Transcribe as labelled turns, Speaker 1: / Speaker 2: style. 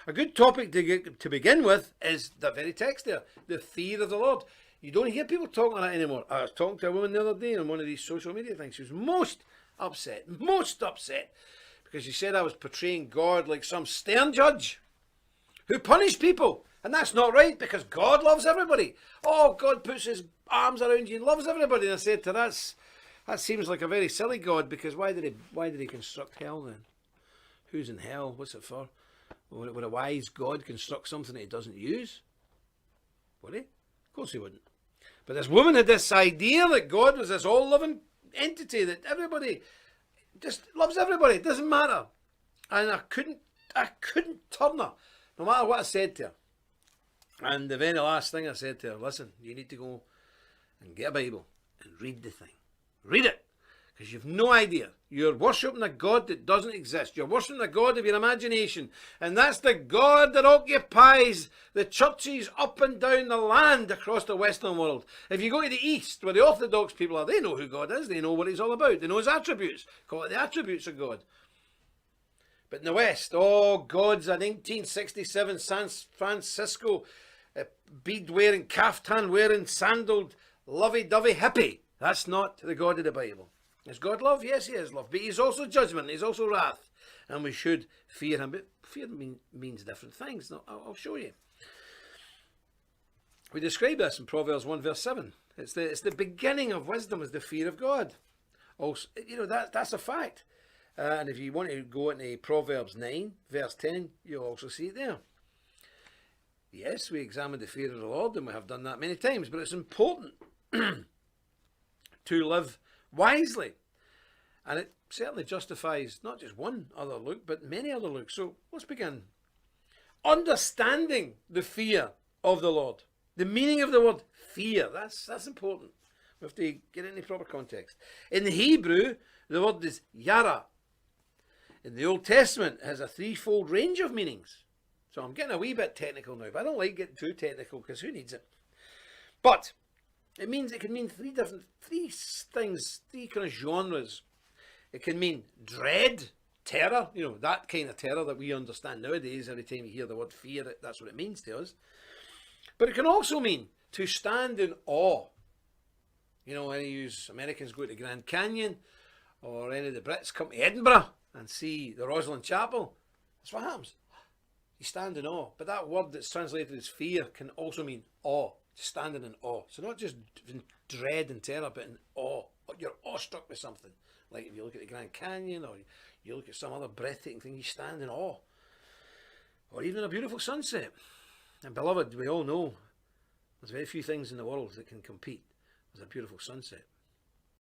Speaker 1: A good topic to begin with is the very text there, the fear of the Lord. You don't hear people talking like that anymore. I was talking to a woman the other day on one of these social media things. She was most upset, because she said I was portraying God like some stern judge who punished people. And that's not right, because God loves everybody. Oh, God puts his arms around you and loves everybody. And I said to her, that seems like a very silly God, because why did he construct hell then? Who's in hell? What's it for? Would a wise God construct something that he doesn't use? Would he? Of course he wouldn't. But this woman had this idea that God was this all-loving entity, that everybody just loves everybody. It doesn't matter. And I couldn't turn her, no matter what I said to her. And the very last thing I said to her, listen, you need to go and get a Bible and read the thing. Read it. Because you've no idea. You're worshipping a God that doesn't exist. You're worshipping a God of your imagination. And that's the God that occupies the churches up and down the land across the Western world. If you go to the East, where the Orthodox people are, they know who God is. They know what he's all about. They know his attributes. Call it the attributes of God. But in the West, oh, God's a 1967 San Francisco bead-wearing, caftan-wearing, sandaled, lovey-dovey hippie. That's not the God of the Bible. Is God love? Yes, he is love. But he's also judgment. He's also wrath. And we should fear him. But fear means different things. No, I'll show you. We describe this in Proverbs 1 verse 7. It's the beginning of wisdom, is the fear of God. Also, that's a fact. And if you want to go into Proverbs 9 verse 10, you'll also see it there. Yes, we examine the fear of the Lord, and we have done that many times. But it's important to live wisely, and it certainly justifies not just one other look, but many other looks. So let's begin. Understanding the fear of the Lord, the meaning of the word fear, that's important. We have to get it in the proper context. In the Hebrew, the word is yara. In the Old Testament, it has a threefold range of meanings. So I'm getting a wee bit technical now, but I don't like getting too technical, because who needs it? But it can mean three things, three kind of genres. It can mean dread, terror, that kind of terror that we understand nowadays. Every time you hear the word fear, that's what it means to us. But it can also mean to stand in awe. Any Americans go to the Grand Canyon, or any of the Brits come to Edinburgh and see the Rosslyn Chapel. That's what happens. You stand in awe. But that word that's translated as fear can also mean awe. Standing in awe. So not just in dread and terror, but in awe. You're awestruck with something. Like if you look at the Grand Canyon, or you look at some other breathtaking thing, you stand in awe. Or even a beautiful sunset. And beloved, we all know there's very few things in the world that can compete with a beautiful sunset.